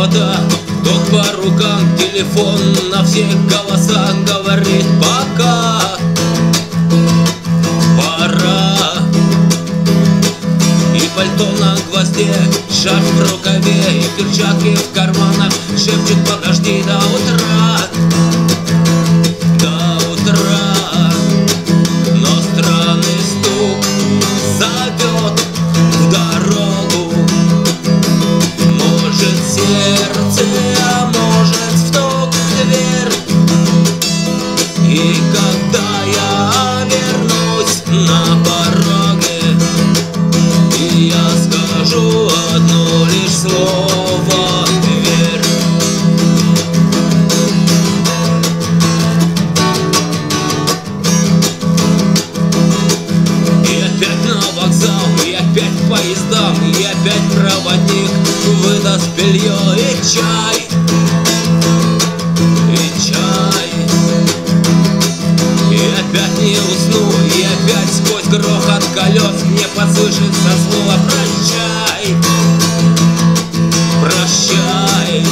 провода, тот по рукам, телефон на все голоса говорит: пока, пора. И пальто на гвозде, шарф в рукаве и перчатки в карманах шепчут: подожди до утра, до утра. Но странный стук зовет в дорогу, может сердце, а может стук в дверь. И когда я вернусь на пороге, и я скажу одно лишь слово: верь. И опять на вокзал, и опять к поездам, и опять проводник выдаст белье и чай, и чай. И опять не усну, и опять сквозь грохот колес мне послышится слово: прощай, прощай.